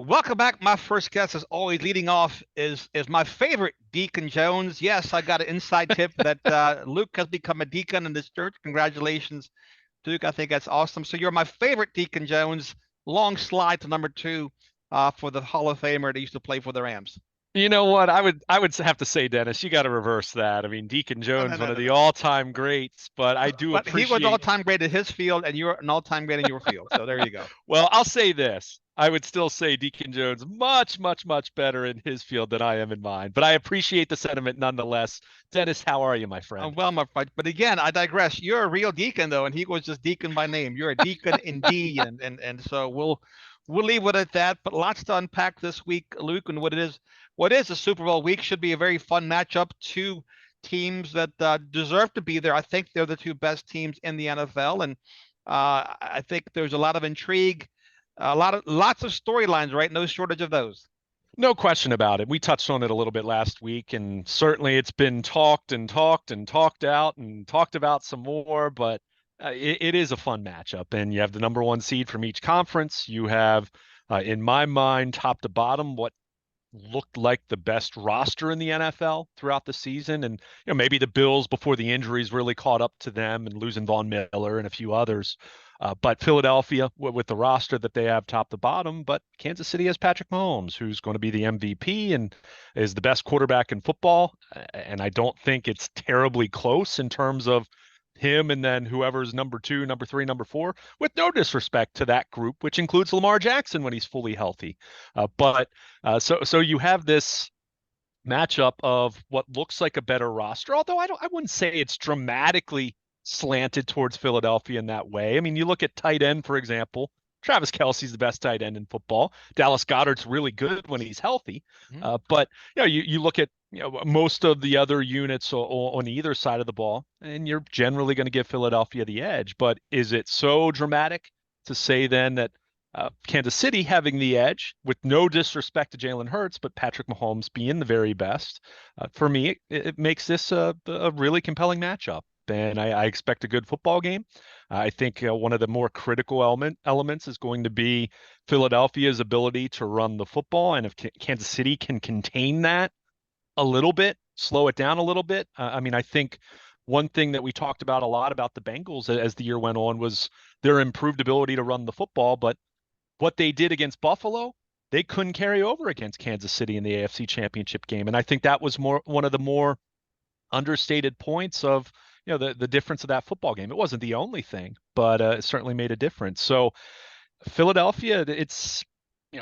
Welcome back. My first guest, as always, leading off is my favorite, Deacon Jones. Yes, I got an inside tip that Luke has become a deacon in this church. Congratulations, Duke. I think that's awesome. So you're my favorite, Deacon Jones. Long slide to number two for the Hall of Famer that used to play for the Rams. You know what? I would have to say, Dennis, you got to reverse that. I mean, Deacon No, no, Jones, one no, of no, the no. all-time greats, but I do But he was appreciate. all-time great at his field, and you're an all-time great in your field. So there you go. Well, I'll say this. I would still say Deacon Jones much, much, much better in his field than I am in mine. But I appreciate the sentiment nonetheless. Dennis, how are you, my friend? Well, my friend, but again, I digress. You're a real deacon though, and he was just deacon by name. You're a deacon indeed, and so we'll leave it at that. But lots to unpack this week, Luke, and what is a Super Bowl week should be a very fun matchup. Two teams that deserve to be there. I think they're the two best teams in the NFL, and I think there's a lot of intrigue, lots of storylines, right? No shortage of those. No question about it. We touched on it a little bit last week, and certainly it's been talked and talked and talked out and talked about some more, but it is a fun matchup. And you have the number one seed from each conference. You have, in my mind, top to bottom, what looked like the best roster in the NFL throughout the season. And maybe the Bills before the injuries really caught up to them and losing Von Miller and a few others. But Philadelphia with the roster that they have top to bottom, but Kansas City has Patrick Mahomes, who's going to be the MVP and is the best quarterback in football. And I don't think it's terribly close in terms of him and then whoever's number two, number three, number four, with no disrespect to that group, which includes Lamar Jackson when he's fully healthy. But so you have this matchup of what looks like a better roster, although I wouldn't say it's dramatically slanted towards Philadelphia in that way. I mean, you look at tight end, for example. Travis Kelce's the best tight end in football. Dallas Goedert's really good when he's healthy. Mhm. But you look at most of the other units on either side of the ball, and you're generally going to give Philadelphia the edge. But is it so dramatic to say then that Kansas City having the edge, with no disrespect to Jalen Hurts, but Patrick Mahomes being the very best, for me, it makes this a really compelling matchup. And I expect a good football game. I think one of the more critical elements is going to be Philadelphia's ability to run the football. And if Kansas City can contain that a little bit, slow it down a little bit. I mean, I think one thing that we talked about a lot about the Bengals as the year went on was their improved ability to run the football, but what they did against Buffalo, they couldn't carry over against Kansas City in the AFC Championship game. And I think that was one of the more understated points of the difference of that football game. It wasn't the only thing, but it certainly made a difference. So Philadelphia, it's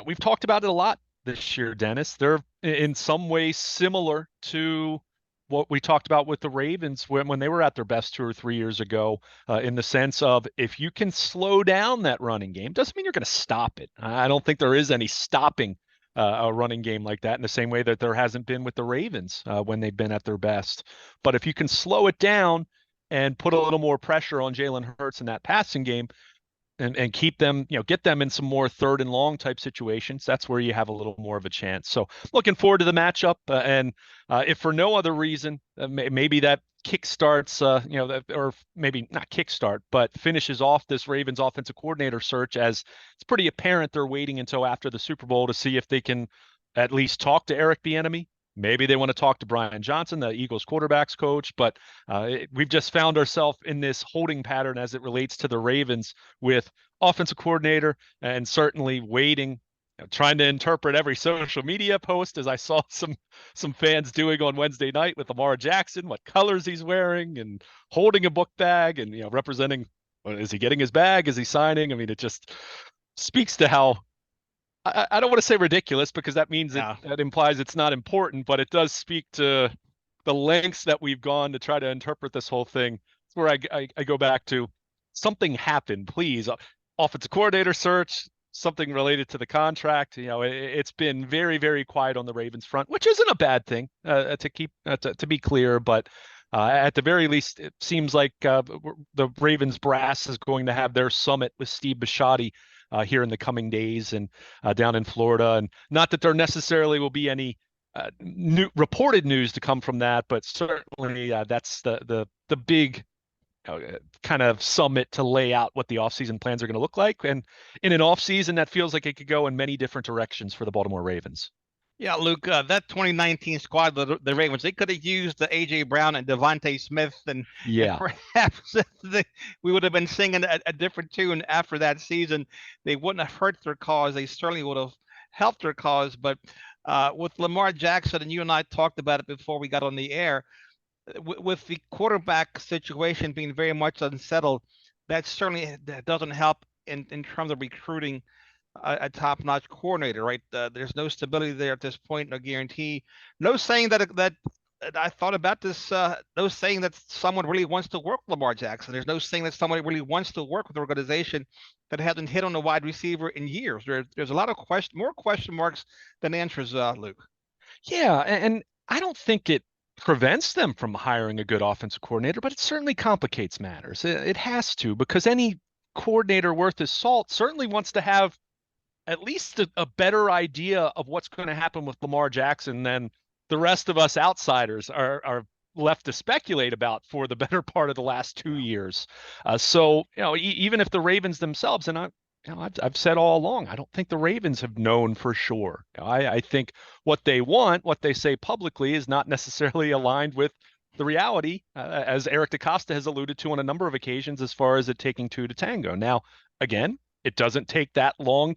we've talked about it a lot this year, Dennis. They're in some ways similar to what we talked about with the Ravens when they were at their best 2 or 3 years ago, in the sense of if you can slow down that running game, doesn't mean you're going to stop it. I don't think there is any stopping a running game like that in the same way that there hasn't been with the Ravens when they've been at their best. But if you can slow it down and put a little more pressure on Jalen Hurts in that passing game, and keep them, get them in some more third and long type situations. That's where you have a little more of a chance. So looking forward to the matchup. And if for no other reason, maybe that kickstarts, or maybe not kickstart, but finishes off this Ravens offensive coordinator search, as it's pretty apparent they're waiting until after the Super Bowl to see if they can at least talk to Eric Bieniemy. Maybe they want to talk to Brian Johnson, the Eagles quarterbacks coach, but we've just found ourselves in this holding pattern as it relates to the Ravens with offensive coordinator, and certainly waiting, trying to interpret every social media post, as I saw some fans doing on Wednesday night with Lamar Jackson, what colors he's wearing and holding a book bag and representing. Is he getting his bag? Is he signing? I mean, it just speaks to how I don't want to say ridiculous, because that means Yeah. that implies it's not important, but it does speak to the lengths that we've gone to try to interpret this whole thing. It's where I go back to something happened, please. Offensive coordinator search, something related to the contract. It's been very, very quiet on the Ravens front, which isn't a bad thing, to be clear, but at the very least, it seems like the Ravens brass is going to have their summit with Steve Bisciotti here in the coming days, and down in Florida. And not that there necessarily will be any new reported news to come from that, but certainly that's the big kind of summit to lay out what the offseason plans are going to look like. And in an offseason, that feels like it could go in many different directions for the Baltimore Ravens. Yeah, Luke, that 2019 squad, the Ravens, they could have used the A.J. Brown and Devontae Smith, and Yeah. perhaps we would have been singing a different tune after that season. They wouldn't have hurt their cause. They certainly would have helped their cause. But with Lamar Jackson, and you and I talked about it before we got on the air, with the quarterback situation being very much unsettled, that certainly doesn't help in terms of recruiting a top-notch coordinator, right? There's no stability there at this point, no guarantee. No saying that I thought about this. No saying that someone really wants to work with Lamar Jackson. There's no saying that someone really wants to work with an organization that hasn't hit on a wide receiver in years. There's a lot of more question marks than answers, Luke. Yeah, and I don't think it prevents them from hiring a good offensive coordinator, but it certainly complicates matters. It has to, because any coordinator worth his salt certainly wants to have at least a better idea of what's going to happen with Lamar Jackson than the rest of us outsiders are left to speculate about for the better part of the last 2 years. So, even if the Ravens themselves, and I've said all along, I don't think the Ravens have known for sure. I think what they want, what they say publicly, is not necessarily aligned with the reality, as Eric DeCosta has alluded to on a number of occasions, as far as it taking two to tango. Now, again, it doesn't take that long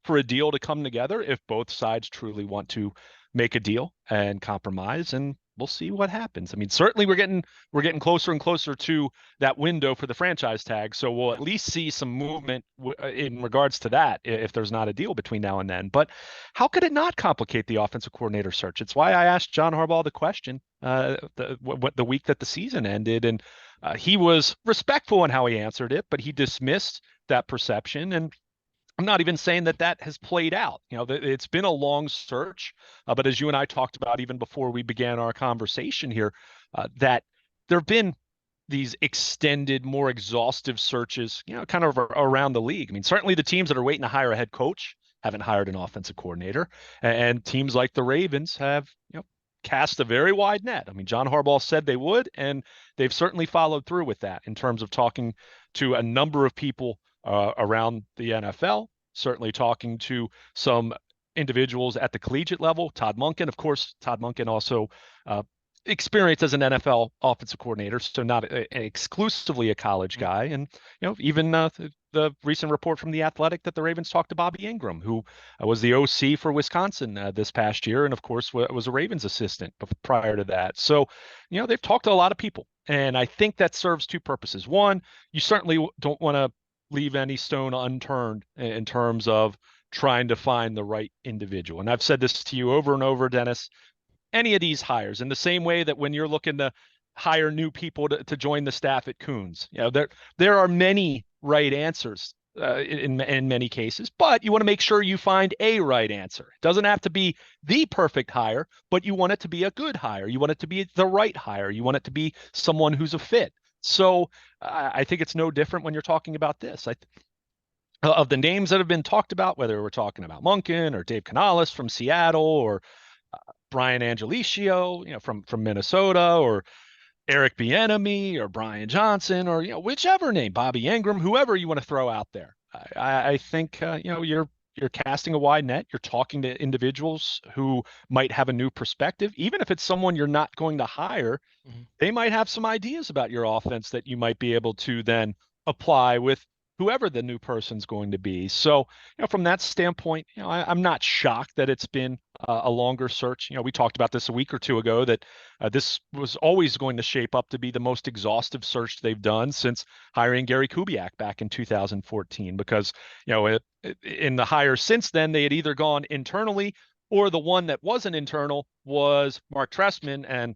for a deal to come together if both sides truly want to make a deal and compromise, and we'll see what happens. I mean, certainly we're getting closer and closer to that window for the franchise tag, so we'll at least see some movement in regards to that if there's not a deal between now and then. But how could it not complicate the offensive coordinator search? It's why I asked John Harbaugh the question the week that the season ended, and he was respectful in how he answered it, but he dismissed that perception. And I'm not even saying that has played out. It's been a long search, but as you and I talked about even before we began our conversation here, that there have been these extended, more exhaustive searches, kind of around the league. I mean, certainly the teams that are waiting to hire a head coach haven't hired an offensive coordinator, and teams like the Ravens have, cast a very wide net. I mean, John Harbaugh said they would, and they've certainly followed through with that in terms of talking to a number of people around the NFL, certainly talking to some individuals at the collegiate level. Todd Monken, of course, Todd Monken also experienced as an NFL offensive coordinator, so not exclusively a college guy. And even the recent report from The Athletic that the Ravens talked to Bobby Ingram, who was the OC for Wisconsin this past year, and of course was a Ravens assistant prior to that. So, they've talked to a lot of people, and I think that serves two purposes. One, you certainly don't want to leave any stone unturned in terms of trying to find the right individual. And I've said this to you over and over, Dennis. Any of these hires, in the same way that when you're looking to hire new people to join the staff at Coons, there are many right answers in many cases, but you want to make sure you find a right answer. It doesn't have to be the perfect hire, but you want it to be a good hire. You want it to be the right hire. You want it to be someone who's a fit. So I think it's no different when you're talking about this. Of the names that have been talked about, whether we're talking about Monken or Dave Canales from Seattle, or Brian Angelicio, from Minnesota, or Eric Bieniemy, or Brian Johnson, or whichever name, Bobby Ingram, whoever you want to throw out there. I think you're casting a wide net. You're talking to individuals who might have a new perspective, even if it's someone you're not going to hire. Mm-hmm. They might have some ideas about your offense that you might be able to then apply with whoever the new person's going to be. So, from that standpoint, I'm not shocked that it's been a longer search. We talked about this a week or two ago, that this was always going to shape up to be the most exhaustive search they've done since hiring Gary Kubiak back in 2014, because, in the hires since then, they had either gone internally, or the one that wasn't internal was Mark Trestman, and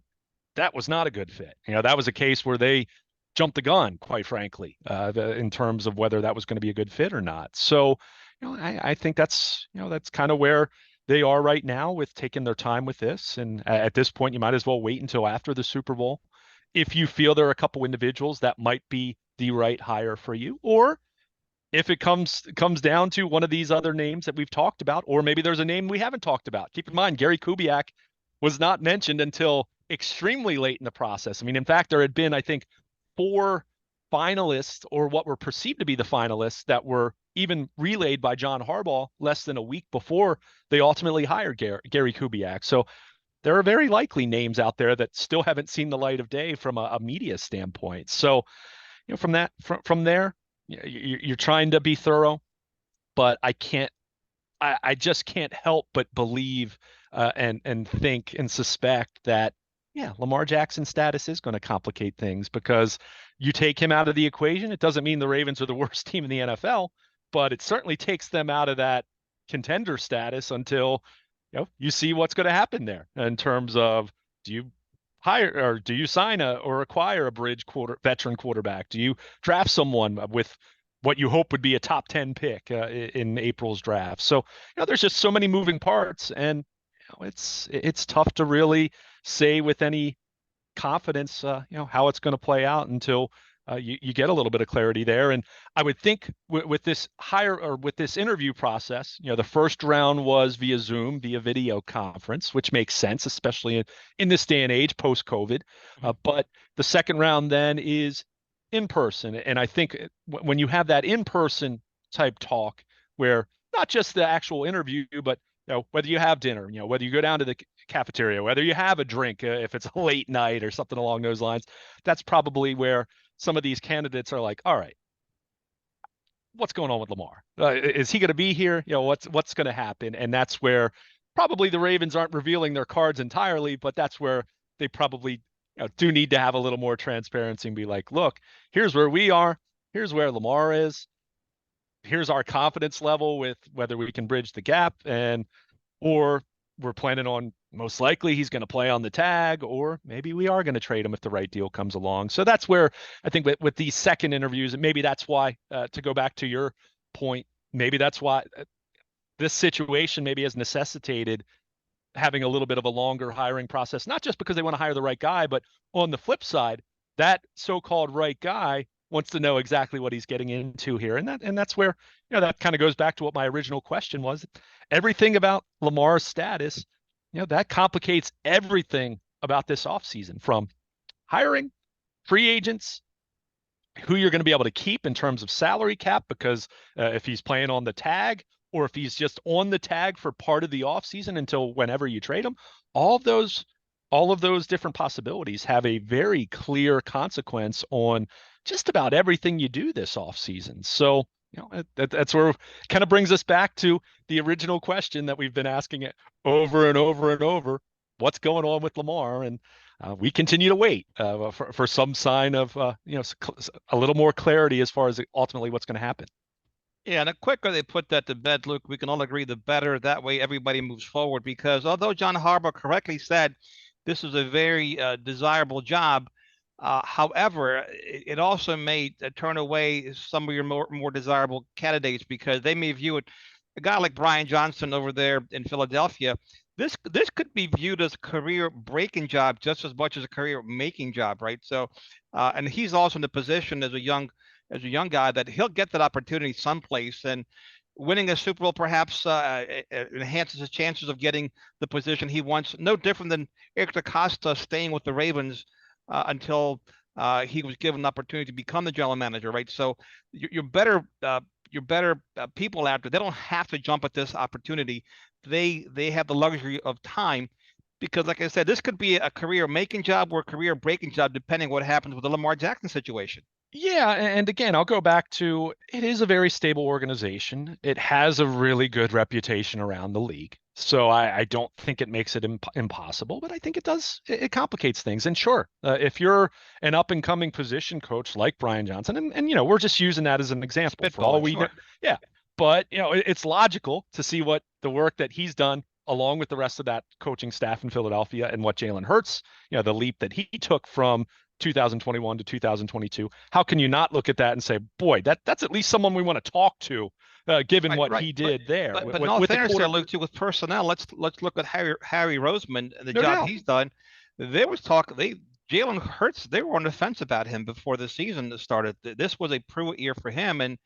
that was not a good fit. That was a case where they jumped the gun, quite frankly, in terms of whether that was going to be a good fit or not. So, I think that's kind of where they are right now with taking their time with this. And at this point, you might as well wait until after the Super Bowl if you feel there are a couple individuals that might be the right hire for you, or if it comes down to one of these other names that we've talked about, or maybe there's a name we haven't talked about. Keep in mind, Gary Kubiak was not mentioned until extremely late in the process. I mean, in fact, there had been, I think, 4 finalists, or what were perceived to be the finalists, that were even relayed by John Harbaugh less than a week before they ultimately hired Gary Kubiak. So there are very likely names out there that still haven't seen the light of day from a media standpoint. So, from there, you're trying to be thorough, but I just can't help but believe and think and suspect that, yeah, Lamar Jackson's status is going to complicate things, because you take him out of the equation. It doesn't mean the Ravens are the worst team in the NFL, but it certainly takes them out of that contender status until you see what's going to happen there in terms of, do you hire or do you sign or acquire a veteran quarterback? Do you draft someone with what you hope would be a top 10 pick in April's draft? So, there's just so many moving parts, and it's tough to really say with any confidence, how it's going to play out until you get a little bit of clarity there. And I would think with this with this interview process, the first round was via Zoom, via video conference, which makes sense, especially in this day and age post COVID. But the second round then is in person. And I think when you have that in person type talk, where not just the actual interview, but whether you have dinner, whether you go down to the cafeteria, whether you have a drink, if it's a late night or something along those lines, that's probably where some of these candidates are like, all right, what's going on with Lamar? Is he going to be here? What's going to happen? And that's where probably the Ravens aren't revealing their cards entirely, but that's where they probably do need to have a little more transparency and be like, look, here's where we are. Here's where Lamar is. Here's our confidence level with whether we can bridge the gap, or we're planning on, most likely he's going to play on the tag, or maybe we are going to trade him if the right deal comes along. So that's where I think with these second interviews, and maybe that's why, to go back to your point, maybe that's why this situation maybe has necessitated having a little bit of a longer hiring process, not just because they want to hire the right guy, but on the flip side, that so-called right guy wants to know exactly what he's getting into here. And that's where, that kind of goes back to what my original question was. Everything about Lamar's status, that complicates everything about this offseason, from hiring, free agents, who you're going to be able to keep in terms of salary cap, because if he's playing on the tag, or if he's just on the tag for part of the offseason until whenever you trade him, all of those different possibilities have a very clear consequence on just about everything you do this offseason. So, that's where it kind of brings us back to the original question that we've been asking it over and over and over. What's going on with Lamar? And we continue to wait for some sign of, a little more clarity as far as ultimately what's going to happen. Yeah, and the quicker they put that to bed, Luke, we can all agree the better. That way everybody moves forward, because although John Harbaugh correctly said this is a very desirable job, however, it also may turn away some of your more desirable candidates, because they may view it, a guy like Brian Johnson over there in Philadelphia, this could be viewed as a career breaking job just as much as a career making job, right? So, and he's also in the position as a young guy that he'll get that opportunity someplace, and winning a Super Bowl perhaps enhances his chances of getting the position he wants. No different than Eric DaCosta staying with the Ravens until he was given an opportunity to become the general manager, right? So you're better people out there. They don't have to jump at this opportunity. They have the luxury of time, because, like I said, this could be a career making job or a career breaking job, depending on what happens with the Lamar Jackson situation. Yeah, and again, I'll go back to, it is a very stable organization. It has a really good reputation around the league. So I don't think it makes it impossible, but I think it complicates things. And sure, if you're an up and coming position coach like Brian Johnson, and we're just using that as an example for all we know. Yeah. But it's logical to see what the work that he's done along with the rest of that coaching staff in Philadelphia, and what Jalen Hurts, the leap that he took from 2021 to 2022. How can you not look at that and say, boy, that's at least someone we want to talk to, given what he did there. But in all fairness, Luke, too, with personnel, let's look at Harry Roseman and the job he's done. There was talk, Jalen Hurts, they were on the fence about him before the season started. This was a prove year for him, and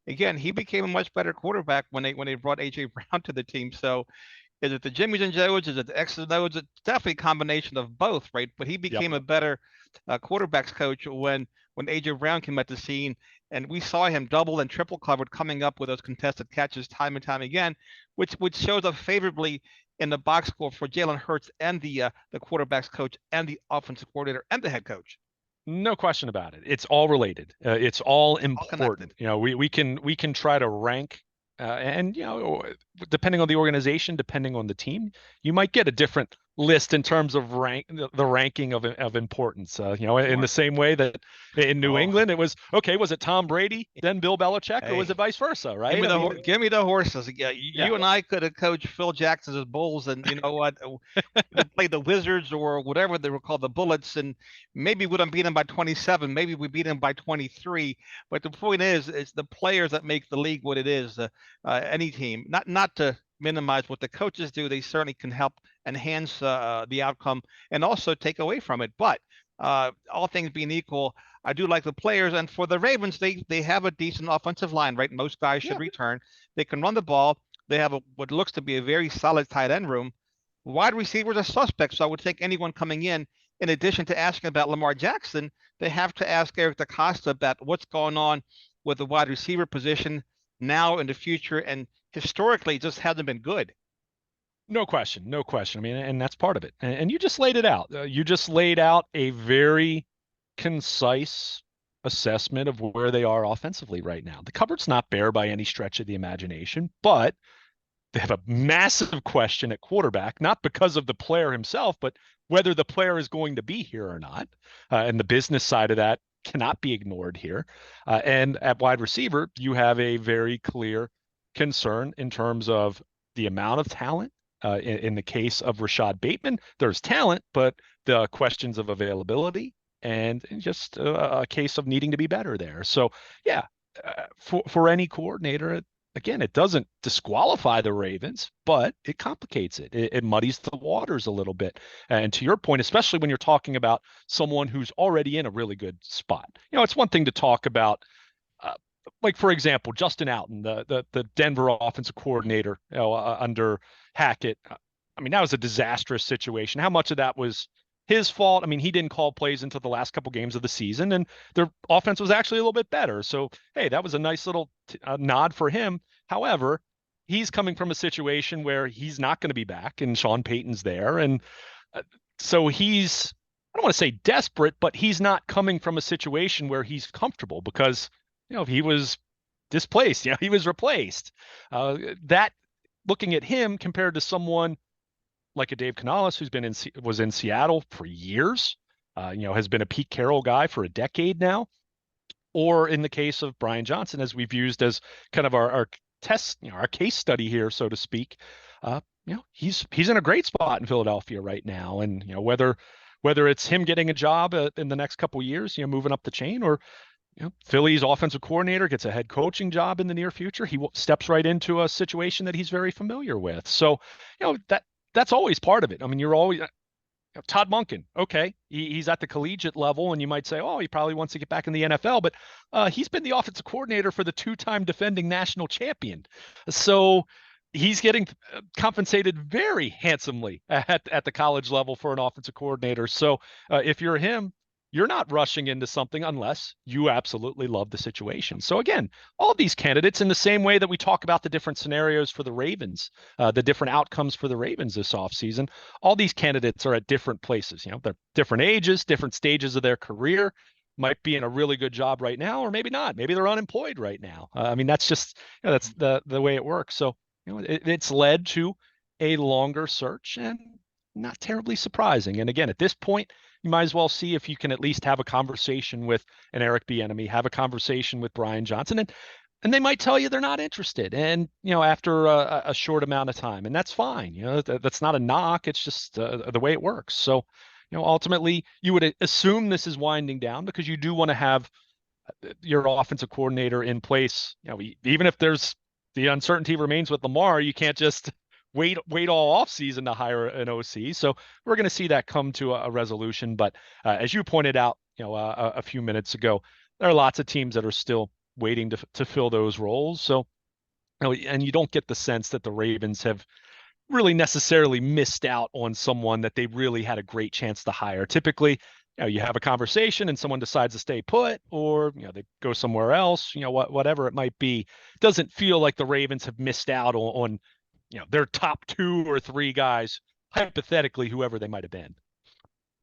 again, he became a much better quarterback when they brought AJ Brown to the team. So, is it the Jimmys and Joes? Is it the X's and O's? It's definitely a combination of both, right? But he became a better quarterbacks coach when when AJ Brown came at the scene, and we saw him double and triple covered coming up with those contested catches time and time again, which shows up favorably in the box score for Jalen Hurts and the quarterback's coach and the offensive coordinator and the head coach. No question about it. It's all related. It's all All important. connected. We can try to rank, and depending on the organization, depending on the team, you might get a different list in terms of the ranking of importance. In the Sure. same way that in New Oh, England it was okay. Was it Tom Brady, then Bill Belichick, or was it hey, vice versa? Right? I mean, give me the horses. Yeah, yeah. you and I could have coached Phil Jackson's Bulls, and you know what? They played the Wizards or whatever they were called, the Bullets, and maybe we wouldn't beat them by 27. Maybe we beat them by 23. But the point is, it's the players that make the league what it is. Any team, not to minimize what the coaches do, they certainly can help enhance the outcome and also take away from it. But all things being equal, I do like the players, and for the Ravens, they have a decent offensive line, right? Most guys should Yeah. return. They can run the ball. They have what looks to be a very solid tight end room. Wide receivers are suspects, so I would think anyone coming in addition to asking about Lamar Jackson, they have to ask Eric DaCosta about what's going on with the wide receiver position now in the future, and historically just hasn't been good. No question, no question. I mean, and that's part of it. And you just laid it out. You just laid out a very concise assessment of where they are offensively right now. The cupboard's not bare by any stretch of the imagination, but they have a massive question at quarterback, not because of the player himself, but whether the player is going to be here or not. And the business side of that cannot be ignored here. And at wide receiver, you have a very clear concern in terms of the amount of talent. In the case of Rashad Bateman, there's talent, but the questions of availability and just a case of needing to be better there. So, yeah, for any coordinator, again, it doesn't disqualify the Ravens, but it complicates it. It muddies the waters a little bit. And to your point, especially when you're talking about someone who's already in a really good spot, it's one thing to talk about, uh, like for example, Justin Alton, the Denver offensive coordinator, under Hackett. I mean, that was a disastrous situation. How much of that was his fault? I mean, he didn't call plays until the last couple games of the season, and their offense was actually a little bit better. So, hey, that was a nice little nod for him. However, he's coming from a situation where he's not going to be back, and Sean Payton's there, and so he's, I don't want to say desperate, but he's not coming from a situation where he's comfortable because he was displaced, he was replaced. That looking at him compared to someone like a Dave Canales, who's was in Seattle for years, has been a Pete Carroll guy for a decade now, or in the case of Brian Johnson, as we've used as kind of our test, our case study here, so to speak. He's in a great spot in Philadelphia right now, and whether it's him getting a job in the next couple of years, moving up the chain, or Philly's offensive coordinator gets a head coaching job in the near future, he steps right into a situation that he's very familiar with. So, that's always part of it. I mean, you're always Todd Monken. Okay, he's at the collegiate level, and you might say, oh, he probably wants to get back in the NFL, but he's been the offensive coordinator for the two-time defending national champion. So he's getting compensated very handsomely at the college level for an offensive coordinator. So if you're him, you're not rushing into something unless you absolutely love the situation. So again, all these candidates, in the same way that we talk about the different scenarios for the Ravens, the different outcomes for the Ravens this offseason, all these candidates are at different places. They're different ages, different stages of their career, might be in a really good job right now, or maybe not. Maybe they're unemployed right now. I mean, that's just, that's the way it works. So, it's led to a longer search, and not terribly surprising. And again, at this point, you might as well see if you can at least have a conversation with an Eric Bieniemy, have a conversation with Brian Johnson, and they might tell you they're not interested. And after a short amount of time, and that's fine. That's not a knock. It's just the way it works. So, ultimately, you would assume this is winding down because you do want to have your offensive coordinator in place. Even if there's the uncertainty remains with Lamar, you can't just wait all off season to hire an OC. So we're going to see that come to a resolution. But as you pointed out, a few minutes ago, there are lots of teams that are still waiting to fill those roles. So, and you don't get the sense that the Ravens have really necessarily missed out on someone that they really had a great chance to hire. Typically, you have a conversation and someone decides to stay put, or they go somewhere else, whatever it might be. Doesn't feel like the Ravens have missed out on their top 2 or 3 guys, hypothetically, whoever they might have been.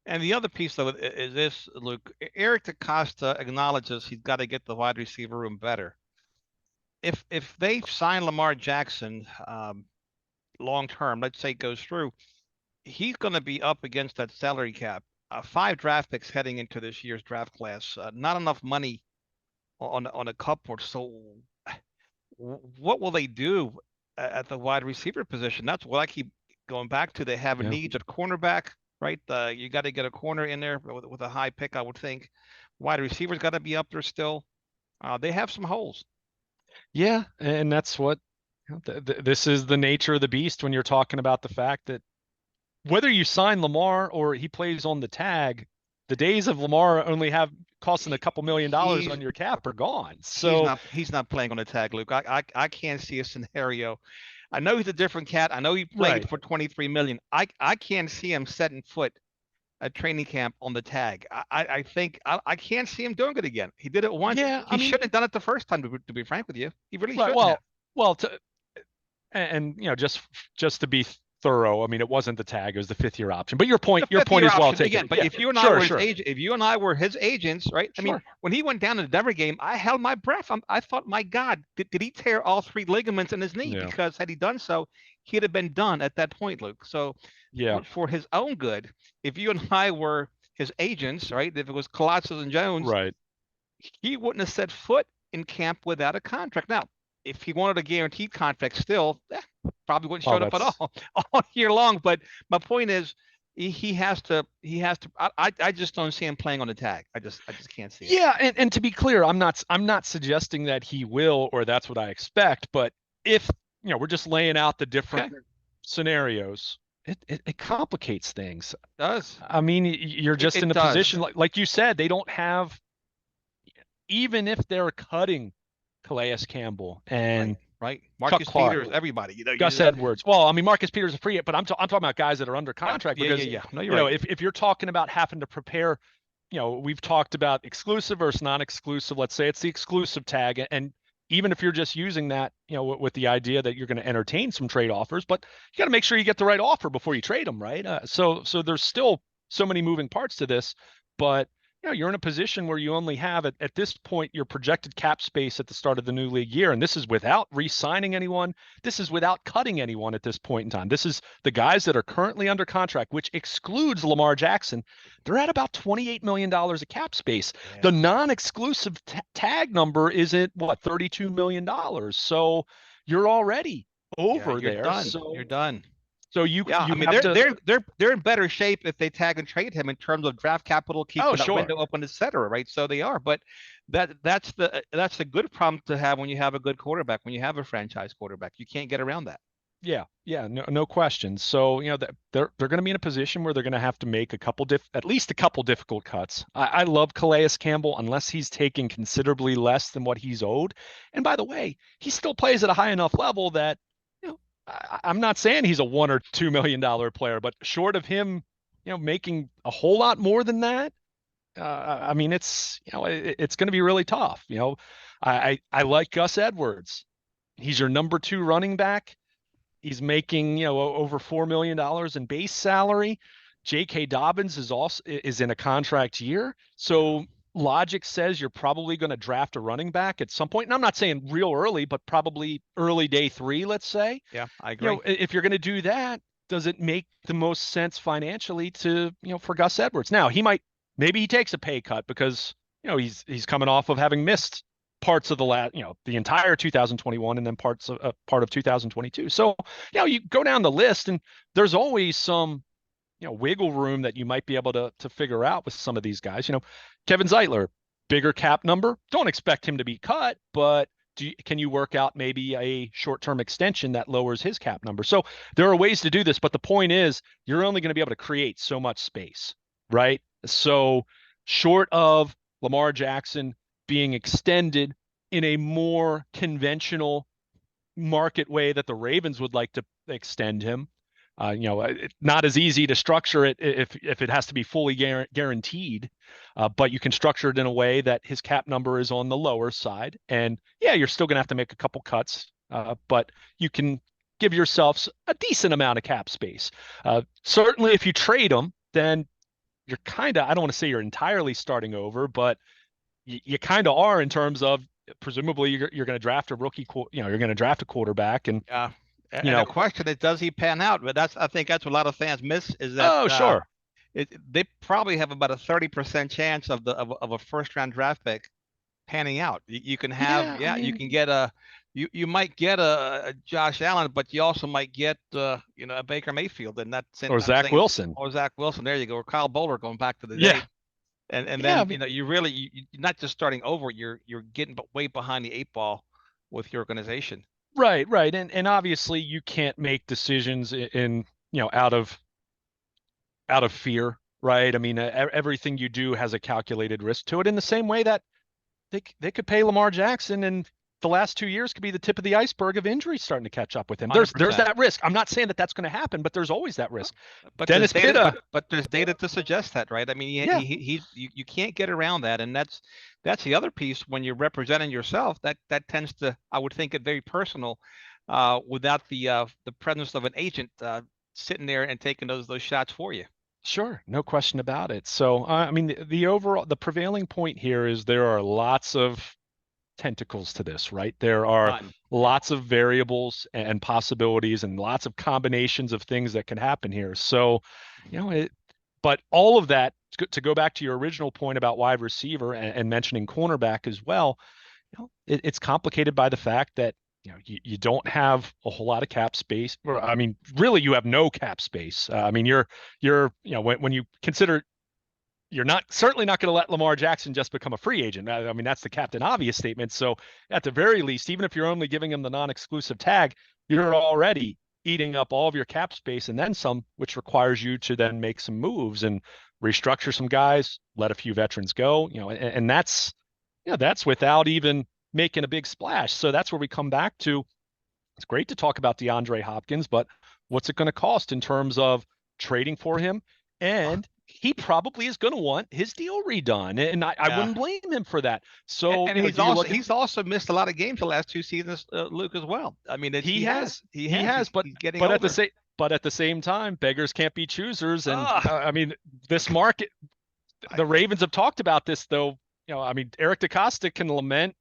And the other piece of it is this, Luke. Eric DaCosta acknowledges he's got to get the wide receiver room better. If they sign Lamar Jackson long term, let's say it goes through, he's going to be up against that salary cap. 5 draft picks heading into this year's draft class. Not enough money on a cupboard. So what will they do at the wide receiver position? That's what I keep going back to. They have a Yeah. need at cornerback, right? You got to get a corner in there with a high pick, I would think. Wide receivers got to be up there still. They have some holes. Yeah, and that's what this is the nature of the beast when you're talking about the fact that whether you sign Lamar or he plays on the tag, the days of Lamar only have costing a couple $1 million He's on your cap are gone. he's So not playing on the tag, Luke. I can't see a scenario. I know he's a different cat. I know he played right. for 23 million. I can't see him setting foot at training camp on the tag. I think I can't see him doing it again. He did it once. Yeah, He shouldn't have done it the first time. To be frank with you, he really right. shouldn't have. Well, and just to be thorough, I mean, it wasn't the tag; it was the 5th-year option. But your The point fifth year is well option taken. again. But Yeah, if you and I sure, were his sure, agent, if you and I were his agents, right? I mean, sure. when he went down to the Denver game, I held my breath. I thought, my God, did he tear all 3 ligaments in his knee? Yeah, Because had he done so, he'd have been done at that point, Luke. So yeah. for his own good, if you and I were his agents, right? If it was Colossus and Jones, Right. he wouldn't have set foot in camp without a contract. Now, if he wanted a guaranteed contract still, probably wouldn't Well, showed up at that's all year long. But my point is, he has to. I just don't see him playing on the tag. I just can't see it. Yeah, and to be clear, I'm not suggesting that he will or that's what I expect, but if we're just laying out the different Okay, scenarios, it complicates things. it does. I mean, you're just in It a does. position like you said, they don't have, even if they're cutting Calais Campbell Right. and Right. Chuck Marcus Clark, Peters, everybody. Gus Edwards. Well, I mean, Marcus Peters is free, but I'm talking about guys that are under Yeah. contract Yeah. Yeah. because Yeah. No, you're right. if you're talking about having to prepare, we've talked about exclusive versus non-exclusive. Let's say it's the exclusive tag, and even if you're just using that, with the idea that you're going to entertain some trade offers, but you got to make sure you get the right offer before you trade them, right? So there's still so many moving parts to this, but you're in a position where you only have at this point your projected cap space at the start of the new league year, and this is without re-signing anyone. This is without cutting anyone at this point in time. This is the guys that are currently under contract, which excludes Lamar Jackson. They're at about $28 million of cap space. Yeah. The non-exclusive tag number is at what, $32 million. So you're already Yeah. over You're there. done. So You're done. you Yeah, I you mean have to. they're in better shape if they tag and trade him in terms of draft capital, Oh, keeping that sure. window open, etc. Right? So they are, but that's the good problem to have when you have a good quarterback, when you have a franchise quarterback. You can't get around that. Yeah, no question. So that they're going to be in a position where they're going to have to make at least a couple difficult cuts. I love Calais Campbell unless he's taking considerably less than what he's owed. And by the way, he still plays at a high enough level that I'm not saying he's a $1 or $2 million player, but short of him, making a whole lot more than that, I mean, it's going to be really tough. I like Gus Edwards. He's your number 2 running back. He's making, over $4 million in base salary. J.K. Dobbins is in a contract year. So logic says you're probably going to draft a running back at some point. And I'm not saying real early, but probably early day 3, let's say. Yeah, I agree. If you're going to do that, does it make the most sense financially to, for Gus Edwards? Now, maybe he takes a pay cut because, he's coming off of having missed parts of the entire 2021 and then part of 2022. So, you go down the list and there's always some, wiggle room that you might be able to figure out with some of these guys. Kevin Zeitler, bigger cap number. Don't expect him to be cut, but can you work out maybe a short-term extension that lowers his cap number? So there are ways to do this, but the point is you're only going to be able to create so much space, right? So short of Lamar Jackson being extended in a more conventional market way that the Ravens would like to extend him, Not as easy to structure it if it has to be fully guaranteed, but you can structure it in a way that his cap number is on the lower side. And yeah, you're still going to have to make a couple cuts, but you can give yourself a decent amount of cap space. Certainly, if you trade him, then you're kind of, I don't want to say you're entirely starting over, but you kind of are in terms of presumably you're going to draft a rookie, you're going to draft a quarterback, and Yeah. you And the know, question is, does he pan out? But I think that's what a lot of fans miss is that oh sure, they probably have about a 30% chance of a first round draft pick panning out. You can have, yeah, I yeah, you mean, can get you might get a Josh Allen, but you also might get a Baker Mayfield, and that's or I'm Zach saying, Wilson, or Zach Wilson. There you go, or Kyle Bowler going back to the yeah, day, and yeah, I then mean, you really you're not just starting over, you're getting way behind the eight ball with your organization. right, and obviously you can't make decisions out of fear, right? I mean, everything you do has a calculated risk to it. In the same way that they could pay Lamar Jackson, and the last 2 years could be the tip of the iceberg of injuries starting to catch up with him. There's 100%. that risk. I'm not saying that that's going to happen, but there's always that risk. But there's Dennis data, Pitta, but there's data to suggest that, right? I mean, yeah, you can't get around that, and that's the other piece when you're representing yourself. That tends to, I would think, it very personal, without the presence of an agent sitting there and taking those shots for you. sure, no question about it. So, I mean, the prevailing point here is there are lots of tentacles to this, right? There are Done. Yeah. lots of variables and possibilities and lots of combinations of things that can happen here. So, but all of that, to go back to your original point about wide receiver and mentioning cornerback as well, it's complicated by the fact that you don't have a whole lot of cap space. Or, I mean, really, you have no cap space. I mean, when you consider you're not certainly not going to let Lamar Jackson just become a free agent. I mean, that's the Captain Obvious statement. So at the very least, even if you're only giving him the non-exclusive tag, you're already eating up all of your cap space and then some, which requires you to then make some moves and restructure some guys, let a few veterans go, and that's without even making a big splash. So that's where we come back to. It's great to talk about DeAndre Hopkins, but what's it going to cost in terms of trading for him? And he probably is going to want his deal redone, and I Yeah. wouldn't blame him for that. So, And he's also missed a lot of games the last 2 seasons, Luke, as well. I mean, he has, he has, but he's getting but at the older. same but at the same time, beggars can't be choosers, and Ah, I mean, this market, the Ravens have talked about this though. I mean, Eric DeCosta can lament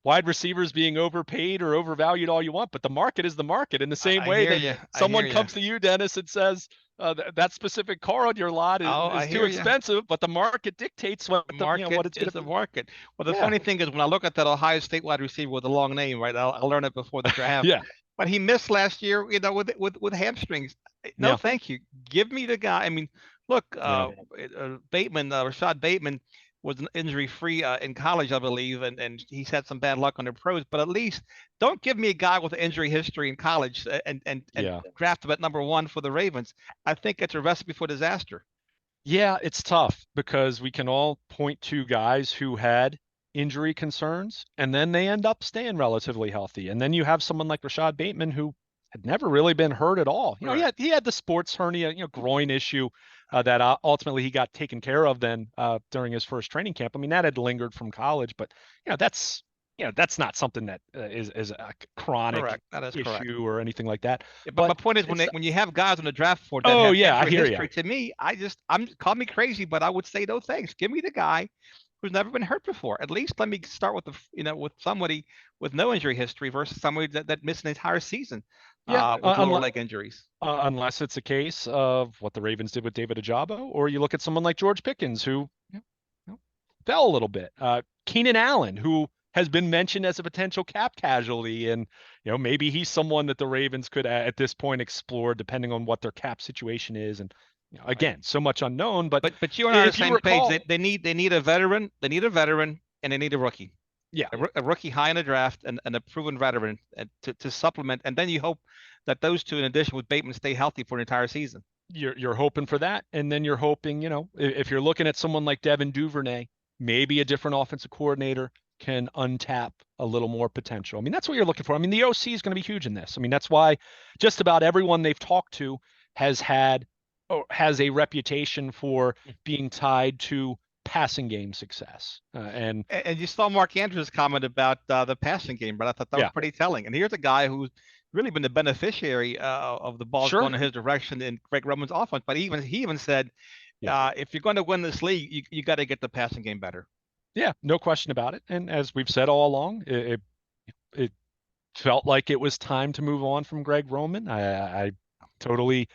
wide receivers being overpaid or overvalued all you want, but the market is the market. In the same I way hear that you. I hear someone you. comes to you, Dennis, and says that specific car on your lot Oh, I is too hear you. expensive, but the market dictates what Market what it's going is to the be. market. Well, the Yeah, funny thing is when I look at that Ohio State wide receiver with a long name, right? I'll learn it before the draft. yeah, But he missed last year, with hamstrings. No, yeah, thank you. Give me the guy. I mean, look, yeah. Rashad Bateman was injury free in college, I believe, and he's had some bad luck on the pros. But at least don't give me a guy with an injury history in college and Yeah. draft him at number one for the Ravens. I think it's a recipe for disaster. Yeah, it's tough because we can all point to guys who had injury concerns and then they end up staying relatively healthy. And then you have someone like Rashad Bateman who had never really been hurt at all. He Right. had he had the sports hernia, groin issue that ultimately he got taken care of then during his first training camp. I mean, that had lingered from college, but that's not something that is a chronic Correct. That is correct. issue or anything like that. Yeah, but my But point is it's when you have guys on the draft board that oh have yeah, I injury hear you. history, to me, I'm call me crazy, but I would say no thanks. Give me the guy who's never been hurt before. At least let me start with with somebody with no injury history versus somebody that missed an entire season Yeah, with lower leg injuries. unless it's a case of what the Ravens did with David Ajabo, or you look at someone like George Pickens, who fell a little bit. Keenan Allen, who has been mentioned as a potential cap casualty, and maybe he's someone that the Ravens could at this point explore, depending on what their cap situation is. And Right. again, so much unknown. But But you and I are on the if you same page. recall, They need a veteran. They need a veteran, and they need a rookie. yeah, A rookie high in the draft and a proven veteran to supplement, and then you hope that those two, in addition with Bateman, stay healthy for an entire season. you're hoping for that, and then you're hoping, if you're looking at someone like Devin Duvernay, maybe a different offensive coordinator can untap a little more potential. I mean, that's what you're looking for. I mean, the OC is going to be huge in this. I mean, that's why just about everyone they've talked to has had or has a reputation for being tied to passing game success. And you saw Mark Andrews' comment about the passing game, but I thought that was Yeah, pretty telling. And here's a guy who's really been the beneficiary of the balls sure. going in his direction in Greg Roman's offense. But he even said, Yeah. if you're going to win this league, you got to get the passing game better. Yeah, no question about it. And as we've said all along, it felt like it was time to move on from Greg Roman. I totally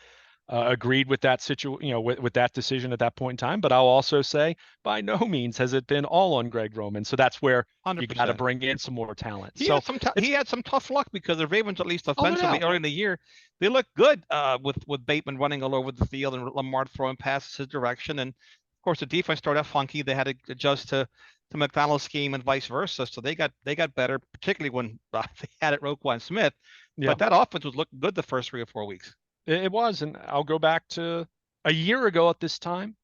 agreed with that with that decision at that point in time. But I'll also say, by no means has it been all on Greg Roman. So that's where you got to 100%. bring in some more talent. He So had some it's he had some tough luck because the Ravens, at least oh no offensively, doubt, early in the year, they looked good with Bateman running all over the field and Lamar throwing passes his direction. And of course, the defense started out funky. They had to adjust to McDonald's scheme and vice versa. So they got better, particularly when they had it Roquan Smith. yeah, But that offense was looking good the first 3 or 4 weeks. it was. And I'll go back to a year ago at this time.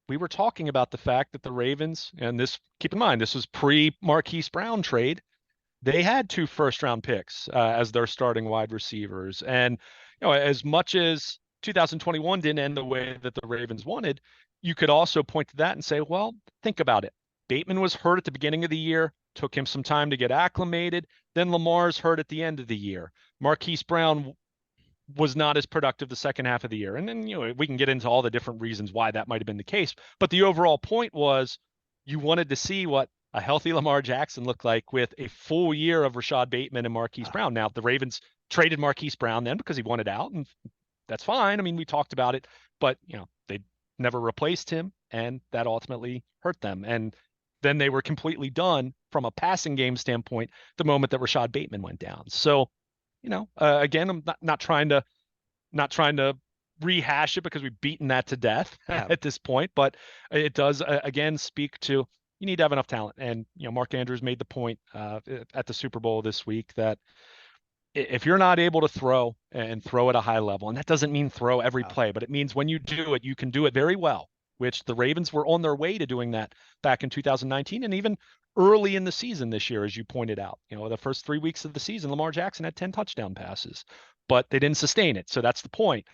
We were talking about the fact that the Ravens, and this, keep in mind, this was pre Marquise Brown trade. They had 2 first-round picks as their starting wide receivers. And as much as 2021 didn't end the way that the Ravens wanted, you could also point to that and say, well, think about it. Bateman was hurt at the beginning of the year, took him some time to get acclimated. Then Lamar's hurt at the end of the year. Marquise Brown was not as productive the second half of the year. And then, we can get into all the different reasons why that might have been the case. But the overall point was you wanted to see what a healthy Lamar Jackson looked like with a full year of Rashad Bateman and Marquise Brown. Now, the Ravens traded Marquise Brown then because he wanted out, and that's fine. I mean, we talked about it, but, they never replaced him, and that ultimately hurt them. And then they were completely done from a passing game standpoint the moment that Rashad Bateman went down. So, again, I'm not trying to rehash it because we've beaten that to death at this point, but it does again speak to you need to have enough talent. And Mark Andrews made the point at the Super Bowl this week that if you're not able to throw and throw at a high level, and that doesn't mean throw every play, but it means when you do it, you can do it very well, which the Ravens were on their way to doing that back in 2019 and even early in the season this year, as you pointed out. The first 3 weeks of the season, Lamar Jackson had 10 touchdown passes, but they didn't sustain it. So that's the point.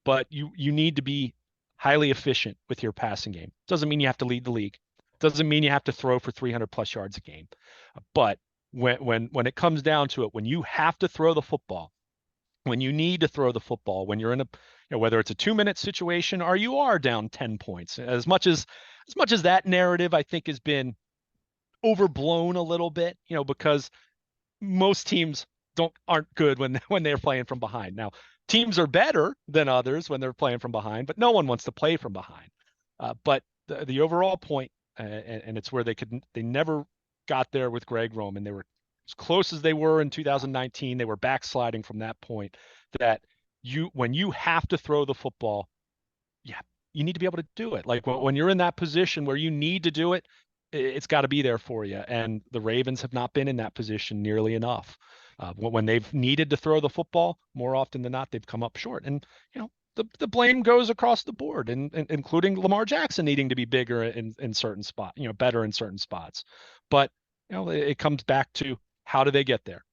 But you need to be highly efficient with your passing game. Doesn't mean you have to lead the league. Doesn't mean you have to throw for 300 plus yards a game. But when it comes down to it, when you have to throw the football, when you need to throw the football, when you're in whether it's a 2-minute situation or you are down 10 points, as much as that narrative I think has been overblown a little bit, because most teams aren't good when they're playing from behind. Now, teams are better than others when they're playing from behind, but no one wants to play from behind. But the overall point, and it's where they never got there with Greg Roman. They were as close as they were in 2019. They were backsliding from that point. That when you have to throw the football, yeah, you need to be able to do it. Like when you're in that position where you need to do it, it's got to be there for you. And the Ravens have not been in that position nearly enough. When they've needed to throw the football, more often than not, they've come up short. And, the blame goes across the board, and including Lamar Jackson needing to be bigger in certain spots, better in certain spots. But, it comes back to how do they get there?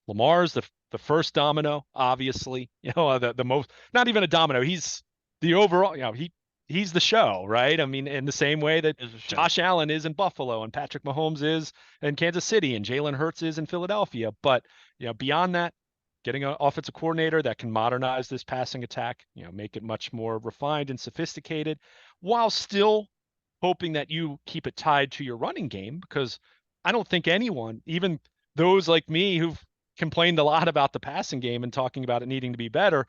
Lamar's the first domino, obviously, the most, not even a domino. He's the overall, he's the show, right? I mean, in the same way that Josh Allen is in Buffalo and Patrick Mahomes is in Kansas City and Jalen Hurts is in Philadelphia. But, beyond that, getting an offensive coordinator that can modernize this passing attack, make it much more refined and sophisticated while still hoping that you keep it tied to your running game, because I don't think anyone, even those like me who've complained a lot about the passing game and talking about it needing to be better,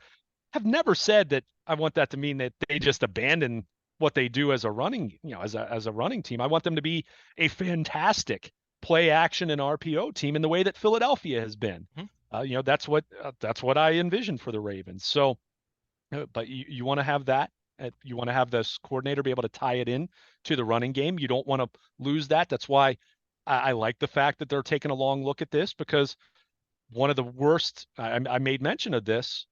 have never said that I want that to mean that they just abandon what they do as a running, as a running team. I want them to be a fantastic play action and RPO team in the way that Philadelphia has been. That's what I envision for the Ravens. So, but you want to have that. You want to have this coordinator be able to tie it in to the running game. You don't want to lose that. That's why I like the fact that they're taking a long look at this, because one of the worst, I made mention of this,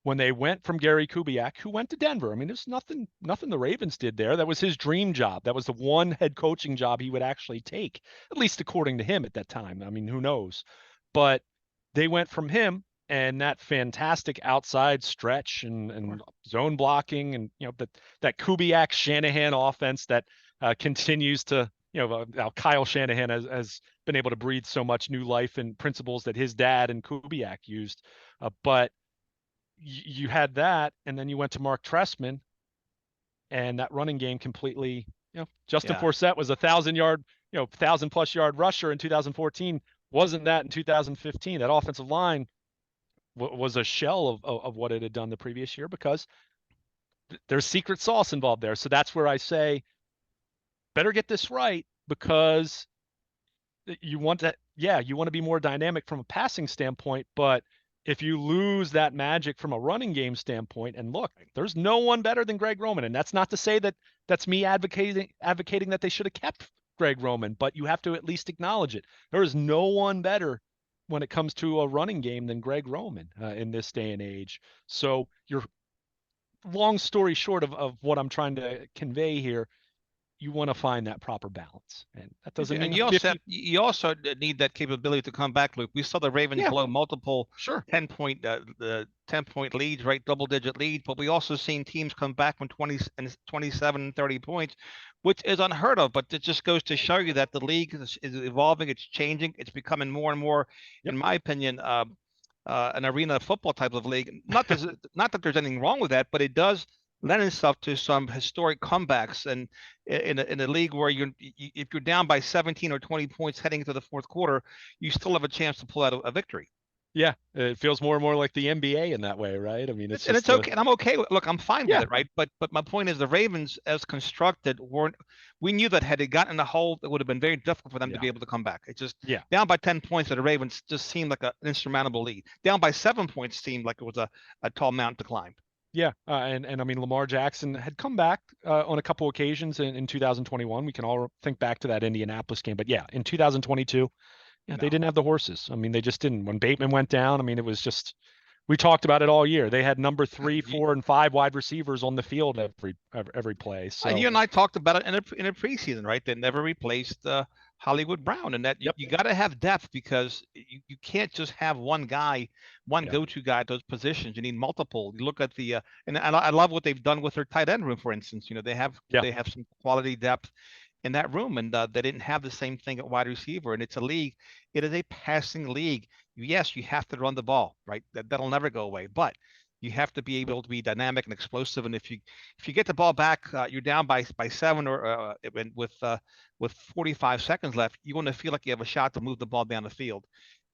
when they went from Gary Kubiak, who went to Denver. I mean, there's nothing the Ravens did there. That was his dream job. That was the one head coaching job he would actually take, at least according to him at that time. I mean, who knows? But they went from him and that fantastic outside stretch and zone blocking and that Kubiak Shanahan offense that continues to now Kyle Shanahan has been able to breathe so much new life and principles that his dad and Kubiak used, but you had that, and then you went to Mark Trestman, and that running game completely. Justin Yeah. Forsett was 1,000-yard, 1,000+ yard rusher in 2014. Wasn't that in 2015? That offensive line was a shell of what it had done the previous year because there's secret sauce involved there. So that's where I say, better get this right because you want to, you want to be more dynamic from a passing standpoint, but if you lose that magic from a running game standpoint, and look, there's no one better than Greg Roman, and that's not to say that that's me advocating that they should have kept Greg Roman, but you have to at least acknowledge it. There is no one better when it comes to a running game than Greg Roman in this day and age. So you're long story short of what I'm trying to convey here, you want to find that proper balance, and that doesn't mean And a 50. you also need that capability to come back, Luke. We saw the Ravens Yeah, blow multiple sure. 10-point leads, right? Double-digit leads, but we also seen teams come back from 20 and 27 and 30 points, which is unheard of. But it just goes to show you that the league is evolving, it's changing, it's becoming more and more, Yep. in my opinion, an arena football type of league. Not that there's anything wrong with that, but it does lend itself to some historic comebacks. And in a league where if you're down by 17 or 20 points heading into the fourth quarter, you still have a chance to pull out a victory. Yeah, it feels more and more like the NBA in that way, right? I mean, it's And just it's okay, and I'm okay with. Look, I'm fine with yeah, it, right? But my point is, the Ravens, as constructed, weren't. We knew that had they gotten in the hole, it would have been very difficult for them to yeah, be able to come back. It just yeah, down by 10 points to the Ravens just seemed like an insurmountable lead. Down by 7 points seemed like it was a tall mountain to climb. yeah. And I mean, Lamar Jackson had come back on a couple occasions in 2021. We can all think back to that Indianapolis game, but yeah, in 2022, yeah, they No, didn't have the horses. I mean, they just didn't. When Bateman went down, I mean, it was just. We talked about it all year. They had number 3, 4, and 5 wide receivers on the field every play. and So you and I talked about it in a preseason, right? They never replaced Hollywood Brown, and that yep, you got to have depth because you can't just have one guy, one yeah, go-to guy at those positions. You need multiple. You look at the and I love what they've done with their tight end room, for instance. yeah. They have some quality depth in that room, and they didn't have the same thing at wide receiver. And it's a league. It is a passing league. Yes, you have to run the ball, right? That'll never go away, but you have to be able to be dynamic and explosive. And if you get the ball back, you're down by 7 or with 45 seconds left, you want to feel like you have a shot to move the ball down the field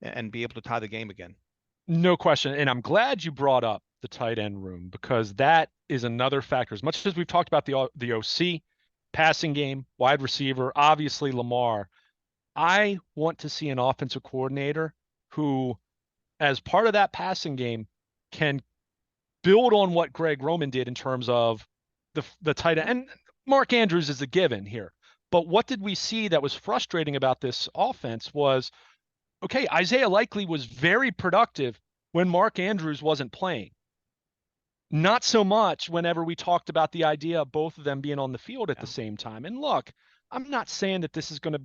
and be able to tie the game again. No question. And I'm glad you brought up the tight end room because that is another factor. As much as we've talked about the OC, passing game, wide receiver, obviously Lamar, I want to see an offensive coordinator who, as part of that passing game, can build on what Greg Roman did in terms of the tight end. And Mark Andrews is a given here. But what did we see that was frustrating about this offense was, okay, Isaiah Likely was very productive when Mark Andrews wasn't playing. Not so much whenever we talked about the idea of both of them being on the field at Yeah. the same time. And look, I'm not saying that this is going to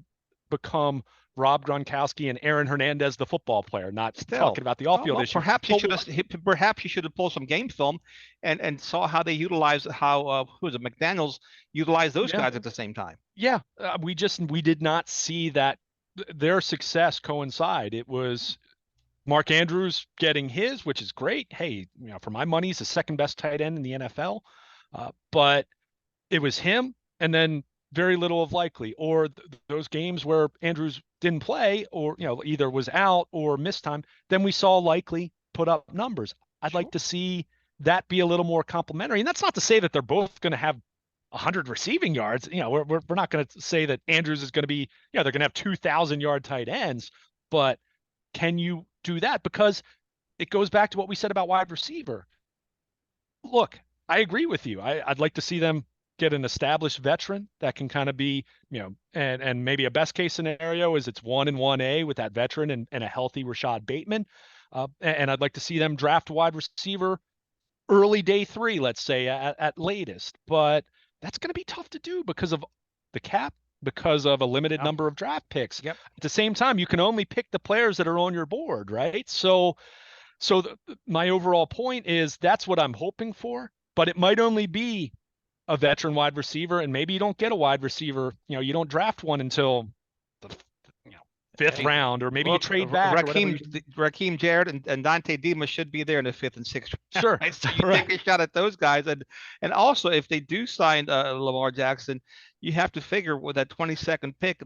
become Rob Gronkowski and Aaron Hernandez, the football player, not Still, talking about the off-field well, issue. perhaps you should have pulled some game film and saw how they utilized how who was it McDaniels utilized those Yeah, guys at the same time. yeah, we did not see that their success coincide. It was Mark Andrews getting his, which is great. Hey, for my money, he's the second best tight end in the NFL. But it was him, and then very little of Likely, or those games where Andrews didn't play, or either was out or missed time. Then we saw Likely put up numbers. I'd like Sure. to see that be a little more complimentary, and that's not to say that they're both going to have 100 receiving yards. We're not going to say that Andrews is going to be, they're going to have 2,000-yard tight ends, but can you do that? Because it goes back to what we said about wide receiver. Look, I agree with you. I'd like to see them get an established veteran that can kind of be, and maybe a best case scenario is it's 1 and 1A with that veteran and a healthy Rashad Bateman. And I'd like to see them draft a wide receiver early day 3, let's say at latest. But that's going to be tough to do because of the cap, because of a limited Yeah. number of draft picks. Yep. At the same time, you can only pick the players that are on your board, right? So my overall point is that's what I'm hoping for, but it might only be a veteran wide receiver, and maybe you don't get a wide receiver. You don't draft one until the fifth Hey, round, or maybe you look, trade back or whatever. Raheem Jarrett and Dante Dimas should be there in the fifth and sixth round, Sure, right? So you right. take a shot at those guys, and also if they do sign Lamar Jackson, you have to figure with that 22nd pick,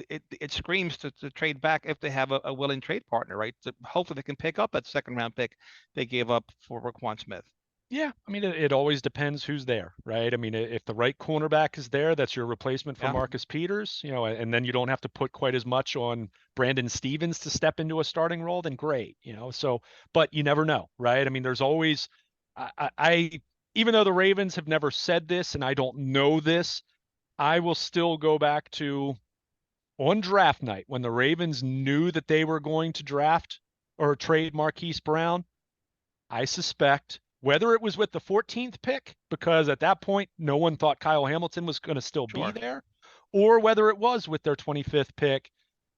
it screams to trade back if they have a willing trade partner, right? So hopefully they can pick up that second round pick they gave up for Raquan Smith. Yeah, I mean, it always depends who's there, right? I mean, if the right cornerback is there, that's your replacement for Yeah, Marcus Peters, and then you don't have to put quite as much on Brandon Stevens to step into a starting role, then great. So, but you never know, right? I mean, there's always, even though the Ravens have never said this and I don't know this, I will still go back to on draft night when the Ravens knew that they were going to draft or trade Marquise Brown. I suspect whether it was with the 14th pick, because at that point, no one thought Kyle Hamilton was going to still be sure. there, or whether it was with their 25th pick,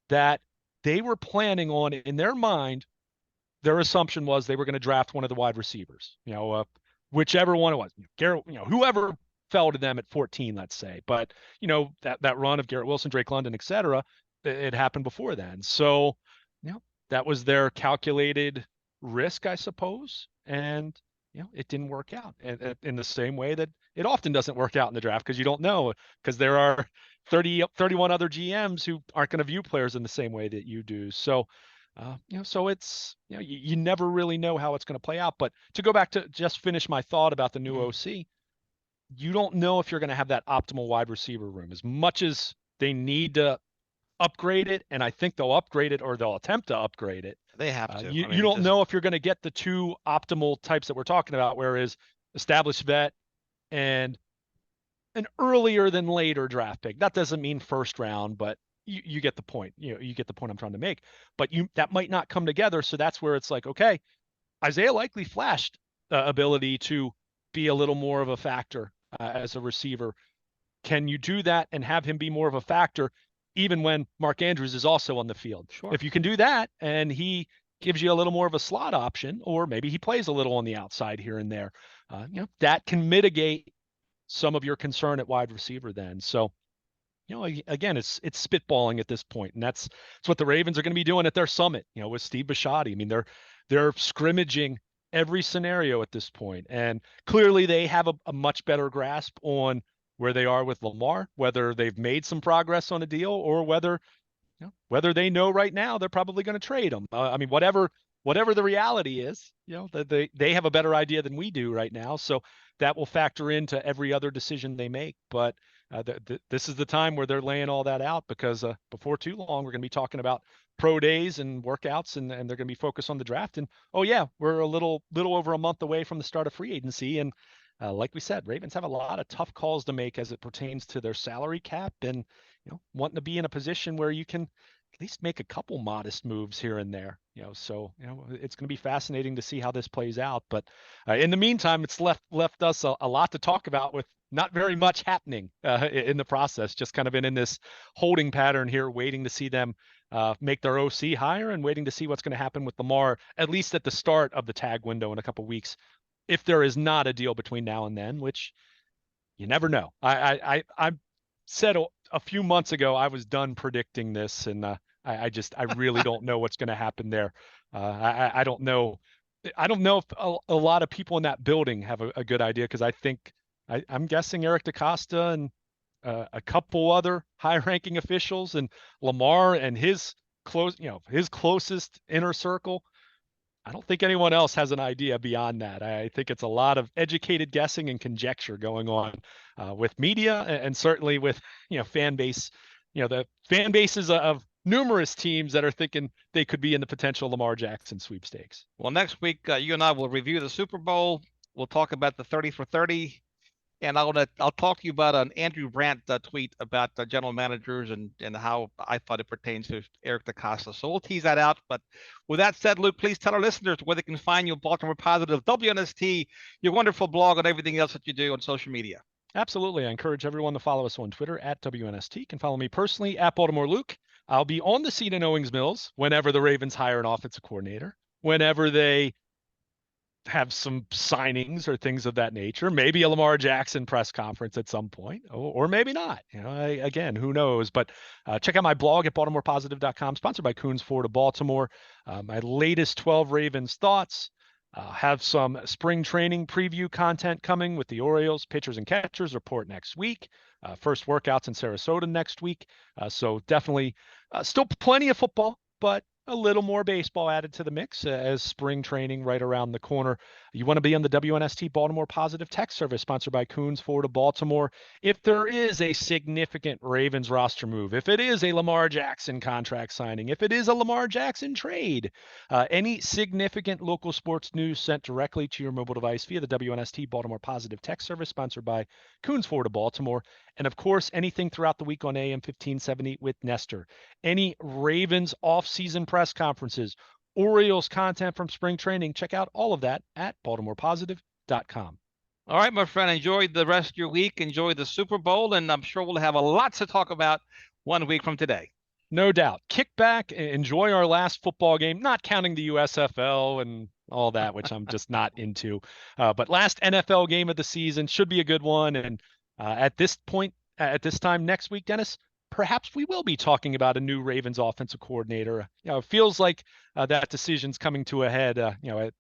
that they were planning on, in their mind, their assumption was they were going to draft one of the wide receivers, whichever one it was, Garrett, whoever fell to them at 14, let's say. But, that run of Garrett Wilson, Drake London, et cetera, it happened before then. So, that was their calculated risk, I suppose. And, it didn't work out in the same way that it often doesn't work out in the draft, because you don't know, because there are 31 other GMs who aren't going to view players in the same way that you do. So, so it's, you never really know how it's going to play out. But to go back to just finish my thought about the new OC, you don't know if you're going to have that optimal wide receiver room as much as they need to upgrade it. And I think they'll upgrade it, or they'll attempt to upgrade it. They have to. You, I you mean, don't just know if you're going to get the two optimal types that we're talking about, whereas established vet and an earlier than later draft pick. That doesn't mean first round, but you get the point. You get the point I'm trying to make. But that might not come together. So that's where it's like, okay, Isaiah likely flashed ability to be a little more of a factor as a receiver. Can you do that and have him be more of a factor even when Mark Andrews is also on the field? sure. If you can do that and he gives you a little more of a slot option, or maybe he plays a little on the outside here and there, that can mitigate some of your concern at wide receiver then. So, again, it's spitballing at this point, and that's what the Ravens are going to be doing at their summit, with Steve Bisciotti. I mean, they're scrimmaging every scenario at this point, and clearly they have a much better grasp on where they are with Lamar, whether they've made some progress on a deal, or whether they know right now they're probably going to trade him. I mean, whatever the reality is, that they have a better idea than we do right now. So that will factor into every other decision they make. But this is the time where they're laying all that out, because before too long, we're going to be talking about pro days and workouts, and they're going to be focused on the draft. And oh yeah, we're a little over a month away from the start of free agency. And like we said, Ravens have a lot of tough calls to make as it pertains to their salary cap, and wanting to be in a position where you can at least make a couple modest moves here and there. So it's going to be fascinating to see how this plays out. But in the meantime, it's left us a lot to talk about, with not very much happening in the process. Just kind of been in this holding pattern here, waiting to see them make their OC hire, and waiting to see what's going to happen with Lamar, at least at the start of the tag window in a couple weeks, if there is not a deal between now and then, which you never know. I said a few months ago I was done predicting this, and I really don't know what's going to happen there. I don't know. I don't know if a lot of people in that building have a good idea, because I think I'm guessing Eric DaCosta and a couple other high-ranking officials, and Lamar and his closest inner circle. I don't think anyone else has an idea beyond that. I think it's a lot of educated guessing and conjecture going on with media, and certainly with fan base, the fan bases of numerous teams that are thinking they could be in the potential Lamar Jackson sweepstakes. Well, next week you and I will review the Super Bowl. We'll talk about the 30 for 30 And I'll talk to you about an Andrew Brandt tweet about the general managers and how I thought it pertains to Eric DaCosta. So we'll tease that out. But with that said, Luke, please tell our listeners where they can find you, Baltimore Positive, WNST, your wonderful blog, and everything else that you do on social media. Absolutely. I encourage everyone to follow us on Twitter at WNST. You can follow me personally at Baltimore Luke. I'll be on the seat in Owings Mills whenever the Ravens hire an offensive coordinator, whenever they have some signings or things of that nature. Maybe a Lamar Jackson press conference at some point, or maybe not. Again, who knows? But check out my blog at BaltimorePositive.com, sponsored by Coons Ford of Baltimore. My latest 12 Ravens thoughts. Have some spring training preview content coming with the Orioles pitchers and catchers report next week. First workouts in Sarasota next week. So definitely still plenty of football, but a little more baseball added to the mix as spring training right around the corner. You want to be on the WNST Baltimore Positive Text Service, sponsored by Coons Ford of Baltimore. If there is a significant Ravens roster move, if it is a Lamar Jackson contract signing, if it is a Lamar Jackson trade, any significant local sports news sent directly to your mobile device via the WNST Baltimore Positive Text Service, sponsored by Coons Ford of Baltimore. And of course, anything throughout the week on AM 1570 with Nestor. Any Ravens off-season press conferences, Orioles content from spring training, check out all of that at BaltimorePositive.com. All right, my friend, enjoy the rest of your week. Enjoy the Super Bowl, and I'm sure we'll have a lot to talk about 1 week from today. No doubt. Kick back, enjoy our last football game, not counting the USFL and all that, which I'm just not into. But last NFL game of the season should be a good one. And at this point, at this time next week, Dennis, perhaps we will be talking about a new Ravens offensive coordinator. It feels like that decision's coming to a head,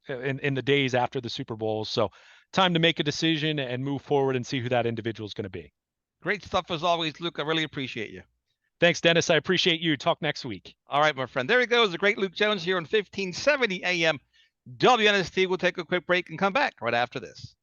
in the days after the Super Bowl. So time to make a decision and move forward and see who that individual is going to be. Great stuff as always, Luke. I really appreciate you. Thanks, Dennis. I appreciate you. Talk next week. All right, my friend. There he goes, the great Luke Jones here on 1570 AM WNST. We'll take a quick break and come back right after this.